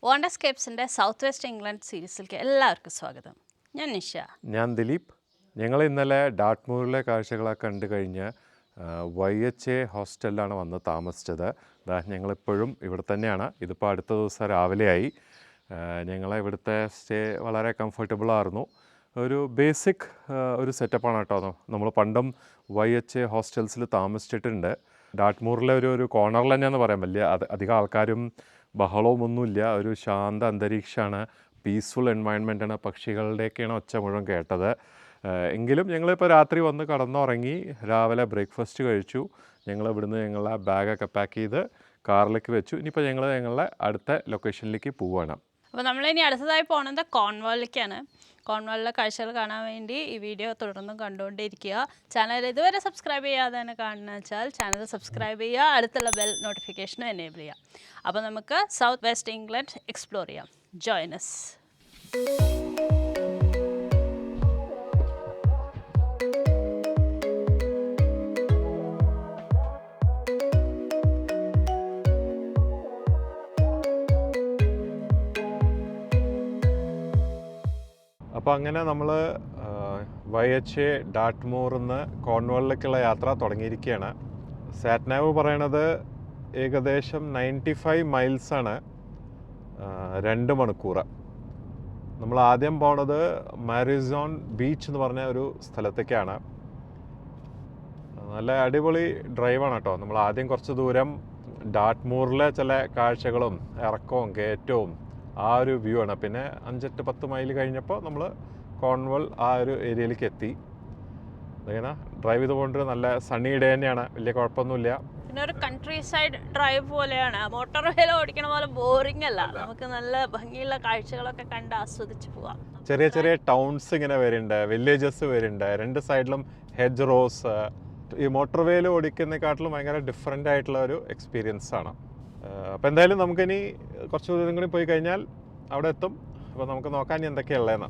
വണ്ടർസ്കേപ്സിൻ്റെ south west England സീരീസിലേക്ക് എല്ലാവർക്കും സ്വാഗതം. ഞാൻ നിഷ. ഞാൻ ദിലീപ്. ഞങ്ങൾ ഇന്നലെ ഡാർട്ട്മൂറിലെ കാഴ്ചകളൊക്കെ കണ്ടു കഴിഞ്ഞ് YHA ഹോസ്റ്റലിലാണ് വന്ന് താമസിച്ചത്. ഞങ്ങളിപ്പോഴും ഇവിടെ തന്നെയാണ്. ഇതിപ്പോൾ അടുത്ത ദിവസം രാവിലെയായി. ഞങ്ങളെ ഇവിടുത്തെ സ്റ്റേ വളരെ കംഫർട്ടബിളായിരുന്നു. ഒരു ബേസിക് ഒരു സെറ്റപ്പാണ് കേട്ടോ. നമ്മൾ പണ്ടും YHA ഹോസ്റ്റൽസിൽ താമസിച്ചിട്ടുണ്ട്. ഡാർട്ട്മൂറിലെ ഒരു കോർണറിൽ തന്നെയാണെന്ന് പറയാം. വലിയ അധികം ആൾക്കാരും ബഹളവുമൊന്നുമില്ല. ഒരു ശാന്ത അന്തരീക്ഷമാണ്, പീസ്ഫുൾ എൻവയൺമെൻറ്റാണ്. പക്ഷികളുടെയൊക്കെയാണ് ഒച്ച മുഴുവൻ കേട്ടത്. എങ്കിലും ഞങ്ങളിപ്പോൾ രാത്രി വന്ന് കടന്നുറങ്ങി, രാവിലെ ബ്രേക്ക്ഫാസ്റ്റ് കഴിച്ചു. ഞങ്ങൾ ഇവിടുന്ന് ഞങ്ങളുടെ ബാഗൊക്കെ പാക്ക് ചെയ്ത് കാറിലേക്ക് വെച്ചു. ഇനിയിപ്പോൾ ഞങ്ങളുടെ അടുത്ത ലൊക്കേഷനിലേക്ക് പോവുകയാണ്. അപ്പോൾ നമ്മളിനി അടുത്തതായി പോകുന്നത് കോൺവാളിലേക്കാണ്. കോൺവാളിലെ കാഴ്ചകൾ കാണാൻ വേണ്ടി ഈ വീഡിയോ തുടർന്നും കണ്ടുകൊണ്ടിരിക്കുക. ചാനൽ ഇതുവരെ സബ്സ്ക്രൈബ് ചെയ്യാതെ തന്നെ കാണുന്ന വെച്ചാൽ ചാനൽ സബ്സ്ക്രൈബ് ചെയ്യുക, അടുത്തുള്ള ബെൽ നോട്ടിഫിക്കേഷനും എനേബിൾ ചെയ്യുക. അപ്പോൾ നമുക്ക് സൗത്ത് വെസ്റ്റ് ഇംഗ്ലണ്ട് എക്സ്പ്ലോർ ചെയ്യാം. Join us. അപ്പോൾ അങ്ങനെ നമ്മൾ YHA ഡാർട്ട്മൂറിൽ നിന്ന് കോർൺവാളിലേക്കുള്ള യാത്ര തുടങ്ങിയിരിക്കുകയാണ്. സാറ്റ്നാവ് പറയണത് ഏകദേശം 95 മൈൽസാണ്, 2 മണിക്കൂർ. നമ്മൾ ആദ്യം പോണത് മാരിസോൺ ബീച്ച് എന്ന് പറഞ്ഞ ഒരു സ്ഥലത്തേക്കാണ്. നല്ല അടിപൊളി ഡ്രൈവാണ് കേട്ടോ. നമ്മൾ ആദ്യം കുറച്ച് ദൂരം ഡാർട്ട്മൂറിലെ ചില കാഴ്ചകളും ഇറക്കവും കയറ്റവും ആ ഒരു വ്യൂ ആണ്. പിന്നെ 5-10 മൈൽ കഴിഞ്ഞപ്പോൾ നമ്മൾ കോർൺവാൾ ആ ഒരു ഏരിയയിലേക്ക് എത്തി. അതിങ്ങനെ ഡ്രൈവ് ചെയ്തുകൊണ്ട് നല്ല സണ്ണി ഡേ തന്നെയാണ്, വലിയ കുഴപ്പമൊന്നുമില്ല. പിന്നെ ഒരു കൺട്രി സൈഡ് ഡ്രൈവ് പോലെയാണ്. മോട്ടോർ വേല ഓടിക്കണ പോലെ ബോറിംഗ് അല്ല. നമുക്ക് നല്ല ഭംഗിയുള്ള കാഴ്ചകളൊക്കെ കണ്ട് ആസ്വദിച്ച് പോവാം. ചെറിയ ചെറിയ ടൗൺസ് ഇങ്ങനെ വരുന്നുണ്ട്, വില്ലേജസ് വരുന്നുണ്ട്, 2 സൈഡിലും ഹെഡ്ജ് റോസ്. ഈ മോട്ടോർ വേല ഓടിക്കുന്നതിനെക്കാട്ടിലും ഭയങ്കര ഡിഫറെൻ്റ് ആയിട്ടുള്ള ഒരു എക്സ്പീരിയൻസ് ആണ്. അപ്പോൾ എന്തായാലും നമുക്കിനി കുറച്ച് ദൂരം കൂടി പോയി കഴിഞ്ഞാൽ അവിടെ എത്തും. അപ്പോൾ നമുക്ക് നോക്കാൻ ഇനി എന്തൊക്കെയുള്ളതെന്ന്.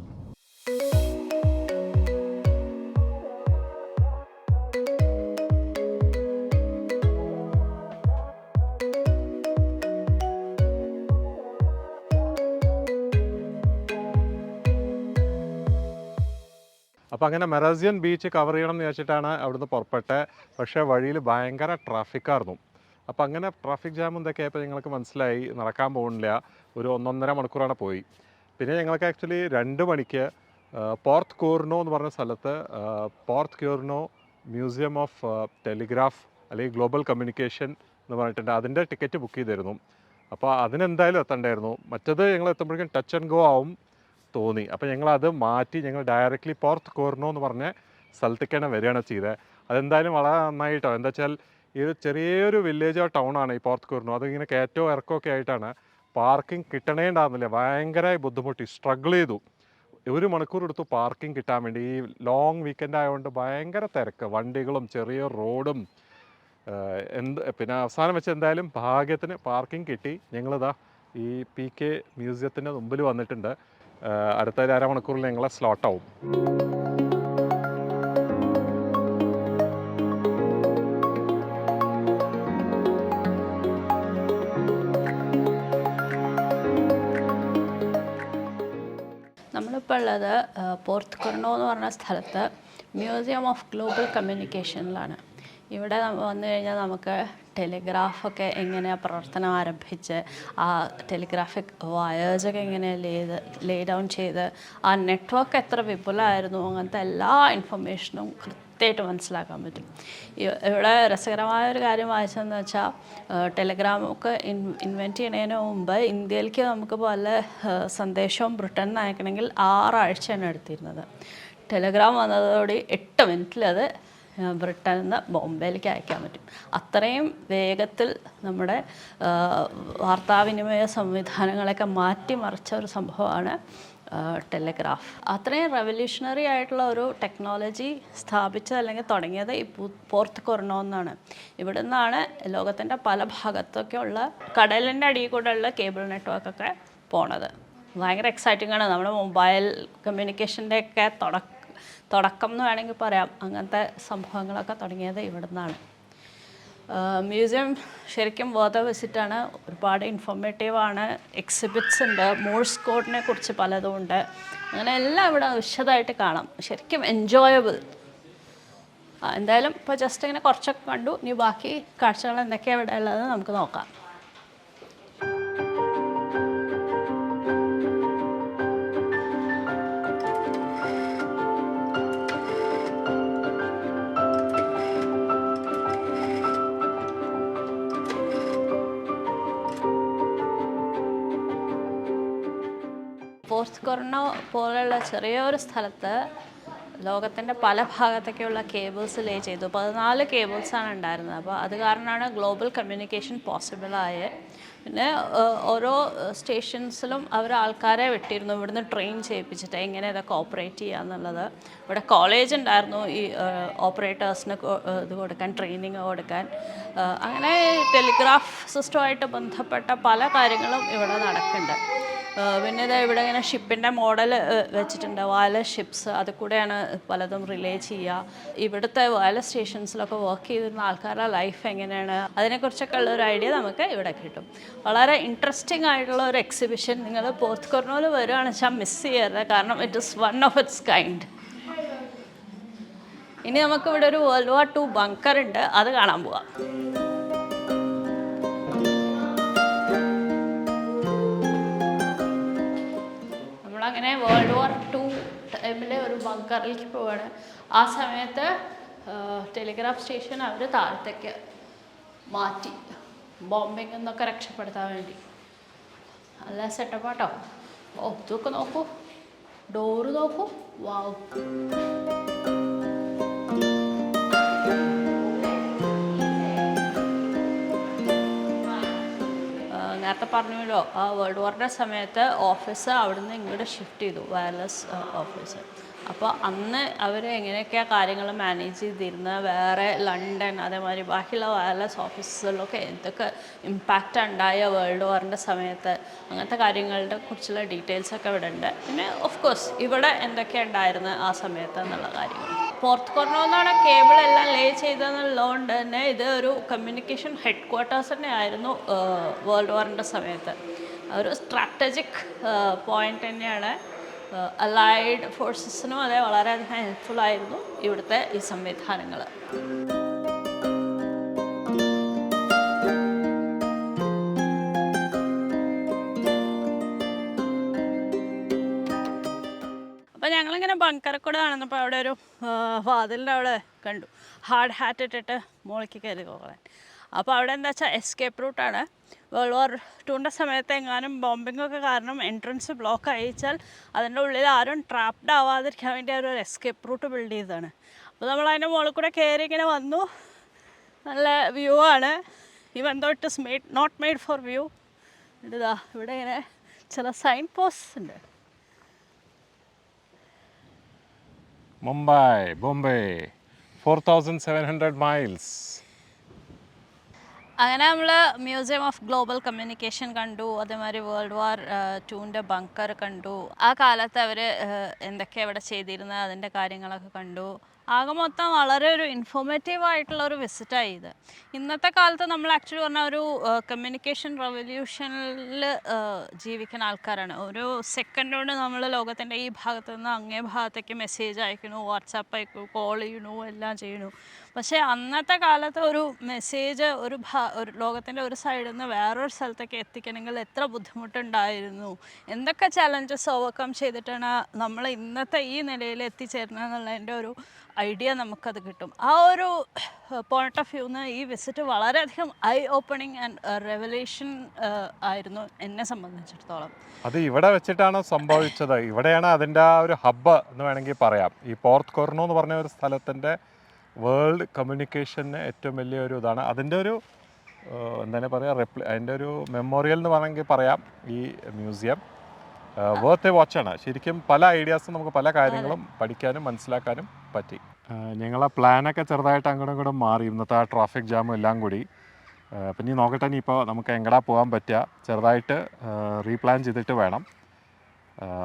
അപ്പോൾ അങ്ങനെ മെറാസിയൻ ബീച്ച് കവർ ചെയ്യണം എന്ന് വെച്ചിട്ടാണ് അവിടുന്ന് പുറപ്പെട്ടെ. പക്ഷേ വഴിയിൽ ഭയങ്കര ട്രാഫിക്കായിരുന്നു. അപ്പോൾ അങ്ങനെ ട്രാഫിക് ജാം എന്തൊക്കെ ആയപ്പോൾ ഞങ്ങൾക്ക് മനസ്സിലായി നടക്കാൻ പോകുന്നില്ല. ഒരു 1.5 മണിക്കൂറാണ് പോയി. പിന്നെ ഞങ്ങൾക്ക് ആക്ച്വലി 2 മണിക്ക് പോർത്ത് കോർണോ എന്ന് പറഞ്ഞ സ്ഥലത്ത് പോർത്ത് കോർണോ മ്യൂസിയം ഓഫ് ടെലിഗ്രാഫ് അല്ലെങ്കിൽ ഗ്ലോബൽ കമ്മ്യൂണിക്കേഷൻ എന്ന് പറഞ്ഞിട്ടുണ്ട്. അതിൻ്റെ ടിക്കറ്റ് ബുക്ക് ചെയ്തിരുന്നു. അപ്പോൾ അതിനെന്തായാലും എത്തണ്ടായിരുന്നു. മറ്റത് ഞങ്ങൾ എത്തുമ്പോഴേക്കും ടച്ച് ആൻഡ് ഗോ ആവും തോന്നി. അപ്പോൾ ഞങ്ങളത് മാറ്റി ഞങ്ങൾ ഡയറക്റ്റ്ലി പോർത്ത് കോർണോ എന്ന് പറഞ്ഞ സ്ഥലത്തേക്കാണ് വരികയാണ് ചെയ്തത്. അതെന്തായാലും വളരെ നന്നായിട്ടോ. എന്താ വെച്ചാൽ ഈ ഒരു ചെറിയൊരു വില്ലേജോ ടൗണാണ് ഈ പോർത്ത് കോർണോ. അതിങ്ങനെ കയറ്റവും ഇറക്കമൊക്കെ ആയിട്ടാണ്. പാർക്കിംഗ് കിട്ടണേ ഉണ്ടാകുന്നില്ല, ഭയങ്കര ബുദ്ധിമുട്ടി, സ്ട്രഗിൾ ചെയ്തു. 1 മണിക്കൂർ എടുത്തു പാർക്കിംഗ് കിട്ടാൻ വേണ്ടി. ഈ ലോങ് വീക്കെൻഡ് ആയതുകൊണ്ട് ഭയങ്കര തിരക്ക്, വണ്ടികളും ചെറിയ റോഡും. പിന്നെ അവസാനം വെച്ച് എന്തായാലും ഭാഗ്യത്തിന് പാർക്കിംഗ് കിട്ടി. ഞങ്ങളിതാ ഈ PK മ്യൂസിയത്തിൻ്റെ മുമ്പിൽ വന്നിട്ടുണ്ട്. അടുത്ത 1.5 മണിക്കൂറിൽ ഞങ്ങളെ സ്ലോട്ടാവും. നമ്മളിപ്പോൾ ഉള്ളത് പോർത്ത് കോർണോ എന്ന് പറഞ്ഞ സ്ഥലത്ത് മ്യൂസിയം ഓഫ് ഗ്ലോബൽ കമ്മ്യൂണിക്കേഷനിലാണ്. ഇവിടെ വന്നു കഴിഞ്ഞാൽ നമുക്ക് ടെലിഗ്രാഫൊക്കെ എങ്ങനെ പ്രവർത്തനം ആരംഭിച്ച് ആ ടെലിഗ്രാഫിക് വയേഴ്സൊക്കെ എങ്ങനെ ലേ ഡൗൺ ചെയ്ത് ആ നെറ്റ്വർക്ക് എത്ര വിപുലമായിരുന്നു, അങ്ങനത്തെ എല്ലാ ഇൻഫർമേഷനും കൃത്യമായിട്ട് മനസ്സിലാക്കാൻ പറ്റും. ഇവിടെ രസകരമായ ഒരു കാര്യം വായിച്ചതെന്ന് വെച്ചാൽ ടെലിഗ്രാമൊക്കെ ഇൻവെൻറ്റ് ചെയ്യുന്നതിന് മുമ്പ് ഇന്ത്യയിലേക്ക് നമുക്ക് പല സന്ദേശവും ബ്രിട്ടനിൽ നിന്ന് അയക്കണമെങ്കിൽ 6 ആഴ്ചയാണ് എടുത്തിരുന്നത്. ടെലിഗ്രാം വന്നതോടെ 8 മിനിറ്റിൽ അത് ബ്രിട്ടനിൽ നിന്ന് ബോംബെയിലേക്ക് അയക്കാൻ പറ്റും. അത്രയും വേഗത്തിൽ നമ്മുടെ വാർത്താവിനിമയ സംവിധാനങ്ങളൊക്കെ മാറ്റിമറിച്ച ഒരു സംഭവമാണ് ടെലിഗ്രാഫ്. അത്രയും റെവല്യൂഷണറി ആയിട്ടുള്ള ഒരു ടെക്നോളജി സ്ഥാപിച്ചത് അല്ലെങ്കിൽ തുടങ്ങിയത് ഈ പോർത്ത് കോർണോ എന്നാണ്. ഇവിടെ നിന്നാണ് ലോകത്തിൻ്റെ പല ഭാഗത്തൊക്കെ ഉള്ള കടലിൻ്റെ അടിയിൽ കൂടെയുള്ള കേബിൾ നെറ്റ്വർക്കൊക്കെ പോണത്. ഭയങ്കര എക്സൈറ്റിംഗ് ആണ്. നമ്മുടെ മൊബൈൽ കമ്മ്യൂണിക്കേഷൻ്റെയൊക്കെ തുടക്കം എന്ന് വേണമെങ്കിൽ പറയാം. അങ്ങനത്തെ സംഭവങ്ങളൊക്കെ തുടങ്ങിയത് ഇവിടെ നിന്നാണ്. മ്യൂസിയം ശരിക്കും വേർത്ത് വിസിറ്റാണ്. ഒരുപാട് ഇൻഫോർമേറ്റീവാണ്. എക്സിബിറ്റ്സ് ഉണ്ട്, മോഴ്സ് കോഡിനെ കുറിച്ച് പലതും ഉണ്ട്. അങ്ങനെ എല്ലാം ഇവിടെ വിശദമായിട്ട് കാണാം. ശരിക്കും എൻജോയബിൾ. എന്തായാലും ഇപ്പോൾ ജസ്റ്റ് ഇങ്ങനെ കുറച്ചൊക്കെ കണ്ടു. ഇനി ബാക്കി കാഴ്ചകൾ എന്തൊക്കെയാണ് ഇവിടെ ഉള്ളത് നമുക്ക് നോക്കാം. പോർത്ത് പോലുള്ള ചെറിയൊരു സ്ഥലത്ത് ലോകത്തിൻ്റെ പല ഭാഗത്തേക്കുള്ള കേബിൾസ് ലേ ചെയ്തു. 14 കേബിൾസാണ് ഉണ്ടായിരുന്നത്. അപ്പോൾ അത് കാരണമാണ് ഗ്ലോബൽ കമ്മ്യൂണിക്കേഷൻ പോസിബിളായത്. പിന്നെ ഓരോ സ്റ്റേഷൻസിലും അവർ ആൾക്കാരെ വിട്ടിരുന്നു ഇവിടുന്ന് ട്രെയിൻ ചെയ്യിപ്പിച്ചിട്ട് എങ്ങനെ ഇതൊക്കെ ഓപ്പറേറ്റ് ചെയ്യുക എന്നുള്ളത്. ഇവിടെ കോളേജ് ഉണ്ടായിരുന്നു ഈ ഓപ്പറേറ്റേഴ്സിന് ഇത് കൊടുക്കാൻ, ട്രെയിനിങ് കൊടുക്കാൻ. അങ്ങനെ ടെലിഗ്രാഫ് സിസ്റ്റമായിട്ട് ബന്ധപ്പെട്ട പല കാര്യങ്ങളും ഇവിടെ നടക്കുന്നുണ്ട്. പിന്നെ ഇത് ഇവിടെ ഇങ്ങനെ ഷിപ്പിൻ്റെ മോഡൽ വെച്ചിട്ടുണ്ട്, വയർലെസ് ഷിപ്സ്. അത് കൂടെയാണ് പലതും റിലേ ചെയ്യുക. ഇവിടുത്തെ വയർലെസ് സ്റ്റേഷൻസിലൊക്കെ വർക്ക് ചെയ്തിരുന്ന ആൾക്കാരുടെ ലൈഫ് എങ്ങനെയാണ്, അതിനെക്കുറിച്ചൊക്കെ ഉള്ളൊരു ഐഡിയ നമുക്ക് ഇവിടെ കിട്ടും. വളരെ ഇൻട്രസ്റ്റിംഗ് ആയിട്ടുള്ള ഒരു എക്സിബിഷൻ. നിങ്ങൾ പോർത്ത് കൊർണോയിൽ വരികയാണെന്ന് വെച്ചാൽ മിസ് ചെയ്യരുത്, കാരണം it is one of its kind. ഇനി നമുക്കിവിടെ ഒരു വേൾഡ് വാർ 2 ബങ്കർ ഉണ്ട്, അത് കാണാൻ പോവാം. അങ്ങനെ വേൾഡ് വാർ 2 ടൈമിലെ ഒരു ബങ്കറിലേക്ക് പോവാണ്. ആ സമയത്ത് ടെലിഗ്രാഫ് സ്റ്റേഷൻ അവർ താഴത്തേക്ക് മാറ്റി, ബോംബിംഗ് എന്നൊക്കെ രക്ഷപ്പെടുത്താൻ വേണ്ടി. നല്ല സെറ്റപ്പാട്ടോ. ഓ, ഇതൊക്കെ നോക്കൂ, ഡോറ് നോക്കൂ, വാവ്. നേരത്തെ പറഞ്ഞല്ലോ, ആ വേൾഡ് വാറിൻ്റെ സമയത്ത് ഓഫീസ് അവിടുന്ന് ഇങ്ങോട്ട് ഷിഫ്റ്റ് ചെയ്തു, വയർലെസ് ഓഫീസ്. അപ്പോൾ അന്ന് അവർ എങ്ങനെയൊക്കെയാണ് കാര്യങ്ങൾ മാനേജ് ചെയ്തിരുന്നത്, വേറെ ലണ്ടൻ അതേമാതിരി ബാക്കിയുള്ള വയർലെസ് ഓഫീസുകളിലൊക്കെ എന്തൊക്കെ ഇമ്പാക്റ്റ് ഉണ്ടായ വേൾഡ് വാറിൻ്റെ സമയത്ത്, അങ്ങനത്തെ കാര്യങ്ങളുടെ കുറിച്ചുള്ള ഡീറ്റെയിൽസൊക്കെ ഇവിടെ ഉണ്ട്. പിന്നെ ഓഫ് കോഴ്സ് ഇവിടെ എന്തൊക്കെയാണ് ഉണ്ടായിരുന്നത് ആ സമയത്ത് എന്നുള്ള കാര്യങ്ങൾ. പോർത്ത് കൊർണോന്നാണ് കേബിൾ എല്ലാം ലേ ചെയ്തതെന്നുള്ളതുകൊണ്ട് തന്നെ ഇത് ഒരു കമ്മ്യൂണിക്കേഷൻ ഹെഡ് ക്വാർട്ടേഴ്സ് തന്നെ ആയിരുന്നു വേൾഡ് വാറിൻ്റെ സമയത്ത്. ഒരു സ്ട്രാറ്റജിക് പോയിൻ്റ് തന്നെയാണ്. അലൈഡ് ഫോഴ്സസിനും അതേ വളരെയധികം ഹെൽപ്ഫുള്ളായിരുന്നു ഇവിടുത്തെ ഈ സംവിധാനങ്ങൾ. അപ്പോൾ ഞങ്ങളിങ്ങനെ ബങ്കറിൽ കൂടെ നടന്നപ്പോൾ അവിടെ ഒരു വാതിലിൻ്റെ അവിടെ കണ്ടു, ഹാർഡ് ഹാറ്റ് ഇട്ടിട്ട് മുകളിലേക്ക് കയറി പോകാൻ. അപ്പോൾ അവിടെ എന്താ വെച്ചാൽ എസ്കേപ്പ് റൂട്ടാണ്. വേൾഡ് വാർ 2ൻ്റെ സമയത്ത് എങ്ങാനും ബോംബിങ്ങൊക്കെ കാരണം എൻട്രൻസ് ബ്ലോക്ക് അയച്ചാൽ അതിൻ്റെ ഉള്ളിൽ ആരും ട്രാപ്ഡ് ആവാതിരിക്കാൻ വേണ്ടി ഒരു എസ്കേപ്പ് റൂട്ട് ബിൽഡ് ചെയ്തതാണ്. അപ്പോൾ നമ്മൾ അതിൻ്റെ മുകളിൽ കൂടെ കയറി ഇങ്ങനെ വന്നു. നല്ല വ്യൂ ആണ്. Even though it is not made for view. ഇതാ ഇവിടെ ഇങ്ങനെ ചില സൈൻ പോസ്റ്റ് ഉണ്ട്. മുംബൈ, ബോംബെ, 4700 മൈൽസ്. അങ്ങനെ നമ്മൾ മ്യൂസിയം ഓഫ് ഗ്ലോബൽ കമ്മ്യൂണിക്കേഷൻ കണ്ടു. അതേമാതിരി വേൾഡ് വാർ 2ൻ്റെ ബങ്കർ കണ്ടു. ആ കാലത്ത് അവർ എന്തൊക്കെയാണ് ഇവിടെ ചെയ്തിരുന്നത് അതിൻ്റെ കാര്യങ്ങളൊക്കെ കണ്ടു. ആകെ മൊത്തം വളരെ ഒരു ഇൻഫോർമേറ്റീവ് ആയിട്ടുള്ള ഒരു വിസിറ്റായി ഇത്. ഇന്നത്തെ കാലത്ത് നമ്മൾ ആക്ച്വലി പറഞ്ഞാൽ ഒരു കമ്മ്യൂണിക്കേഷൻ റെവല്യൂഷനിൽ ജീവിക്കുന്ന ആൾക്കാരാണ്. ഒരു സെക്കൻഡ് കൊണ്ട് നമ്മൾ ലോകത്തിൻ്റെ ഈ ഭാഗത്തു നിന്ന് അങ്ങേ ഭാഗത്തേക്ക് മെസ്സേജ് അയക്കണു, വാട്സാപ്പ് അയക്കണു, കോൾ ചെയ്യണു, എല്ലാം ചെയ്യണു. പക്ഷേ അന്നത്തെ കാലത്ത് ഒരു മെസ്സേജ് ഒരു ലോകത്തിൻ്റെ ഒരു സൈഡിൽ നിന്ന് വേറൊരു സ്ഥലത്തേക്ക് എത്തിക്കണമെങ്കിൽ എത്ര ബുദ്ധിമുട്ടുണ്ടായിരുന്നു, എന്തൊക്കെ ചലഞ്ചസ് ഓവർകം ചെയ്തിട്ടാണ് നമ്മൾ ഇന്നത്തെ ഈ നിലയിൽ എത്തിച്ചേരുന്നത് എന്നുള്ളതിൻ്റെ ഒരു ഐഡിയ നമുക്കത് കിട്ടും. ആ ഒരു പോയിന്റ് ഓഫ് വ്യൂന്ന് ഈ വിസിറ്റ് വളരെയധികം ഐ ഓപ്പണിങ് ആൻഡ് റെവലേഷൻ ആയിരുന്നു എന്നെ സംബന്ധിച്ചിടത്തോളം. അത് ഇവിടെ വെച്ചിട്ടാണ് സംഭവിച്ചത്. ഇവിടെയാണ് അതിൻ്റെ ആ ഒരു ഹബ്ബ് എന്ന് വേണമെങ്കിൽ പറയാം. ഈ പോർത്ത് കൊർണോ എന്ന് പറഞ്ഞ ഒരു സ്ഥലത്തിൻ്റെ വേൾഡ് കമ്മ്യൂണിക്കേഷന് ഏറ്റവും വലിയൊരു ഇതാണ്. അതിൻ്റെ ഒരു എന്താണ് പറയുക, അതിൻ്റെ ഒരു മെമ്മോറിയൽ എന്ന് വേണമെങ്കിൽ പറയാം ഈ മ്യൂസിയം. Worth A വാച്ചാണ്. ശരിക്കും പല ഐഡിയാസും നമുക്ക് പല കാര്യങ്ങളും പഠിക്കാനും മനസ്സിലാക്കാനും പറ്റി. ഞങ്ങളെ പ്ലാനൊക്കെ ചെറുതായിട്ട് അങ്ങോട്ടും ഇങ്ങോട്ടും മാറി, ഇന്നത്തെ ആ ട്രാഫിക് ജാമും എല്ലാം കൂടി. പിന്നെ നോക്കട്ടെ ഇനിയിപ്പോൾ നമുക്ക് എങ്ങടാ പോകാൻ പറ്റുക, ചെറുതായിട്ട് റീപ്ലാൻ ചെയ്തിട്ട് വേണം.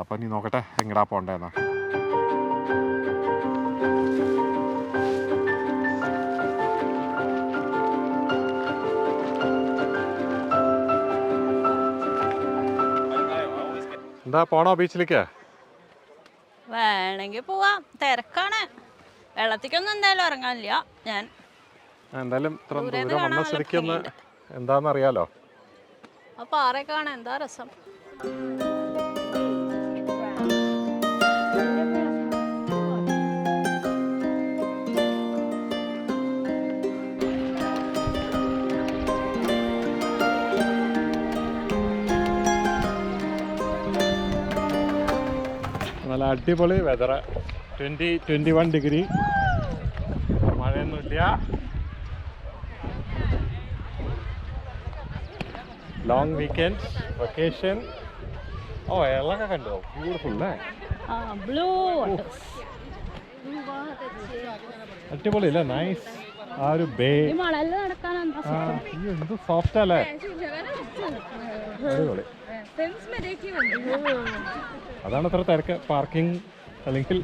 അപ്പോൾ ഇനി നോക്കട്ടെ എങ്ങടാ പോകേണ്ടതെന്ന്. എന്താ പോണോ ബീച്ചിലേക്ക്? വേണമെങ്കിൽ പോവാം, തിരക്കാണ്. വെള്ളത്തിക്കൊന്നും എന്തായാലും ഇറങ്ങാനില്ല ഞാൻ. എന്തായാലും ഇത്ര ദൂരേന്ന് ദൂരം കാണാൻ വന്ന നല്ല സ്ഥിതിക്ക് ഒന്ന് ഭംഗിയുണ്ട്. എന്താണെന്ന് അറിയാലോ. ആ പാറയൊക്കെ കാണാൻ എന്താ രസം. നല്ല അടിപൊളി വെതർ, 21 ഡിഗ്രി, മഴയൊന്നുമില്ല. Long weekend vacation. ഓ വെള്ളമൊക്കെ കണ്ടോ, ബ്യൂട്ടിഫുൾ അല്ലേ? ബ്ലൂ അടിപൊളി അല്ലേ? നൈസ്. ആ ഒരു ബേ മണലിൽ നടക്കാൻ എന്ത് സോഫ്റ്റ് അല്ലേ? അടിപൊളി. അതാണ് അത്ര തിരക്ക്. പാർക്കിംഗ് അല്ലെങ്കിൽ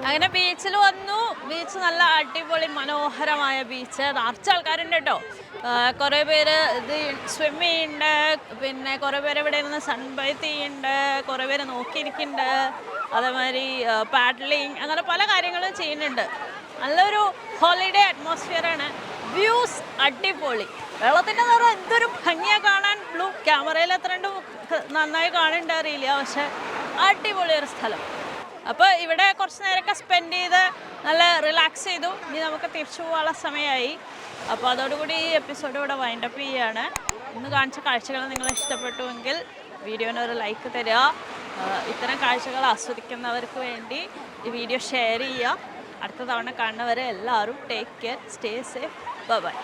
അങ്ങനെ ബീച്ചിൽ വന്നു. ബീച്ച് നല്ല അടിപൊളി മനോഹരമായ ബീച്ച്. നിറച്ച ആൾക്കാരുണ്ട് കേട്ടോ. കുറേ പേര് ഇത് സ്വിം ചെയ്യുന്നുണ്ട്, പിന്നെ കുറേ പേര് ഇവിടെ ഇരുന്ന് സൺബൈത്ത് ചെയ്യുന്നുണ്ട്, കുറേ പേര് നോക്കിയിരിക്കുന്നുണ്ട്, അതേമാതിരി പാഡ്ലിങ്, അങ്ങനെ പല കാര്യങ്ങളും ചെയ്യുന്നുണ്ട്. നല്ലൊരു ഹോളിഡേ അറ്റ്മോസ്ഫിയറാണ്. വ്യൂസ് അടിപൊളി. വെള്ളത്തിൻ്റെ നിറം എന്തൊരു ഭംഗിയാണ് കാണാൻ. ബ്ലൂ ക്യാമറയിൽ എത്ര നന്നായി കാണുന്നുണ്ട് അറിയില്ല, പക്ഷെ അടിപൊളി ഒരു സ്ഥലം. അപ്പോൾ ഇവിടെ കുറച്ച് നേരമൊക്കെ സ്പെൻഡ് ചെയ്ത് നല്ല റിലാക്സ് ചെയ്തു. ഇനി നമുക്ക് തിരിച്ചു പോകാനുള്ള സമയമായി. അപ്പോൾ അതോടുകൂടി ഈ എപ്പിസോഡ് ഇവിടെ വൈൻഡപ്പ് ചെയ്യുകയാണ്. ഇന്ന് കാണിച്ച കാഴ്ചകൾ നിങ്ങൾ ഇഷ്ടപ്പെട്ടുവെങ്കിൽ വീഡിയോന് ഒരു ലൈക്ക് തരിക. ഇത്തരം കാഴ്ചകൾ ആസ്വദിക്കുന്നവർക്ക് വേണ്ടി ഈ വീഡിയോ ഷെയർ ചെയ്യുക. അടുത്ത തവണ കാണുന്നവരെ എല്ലാവരും take care, stay safe, by.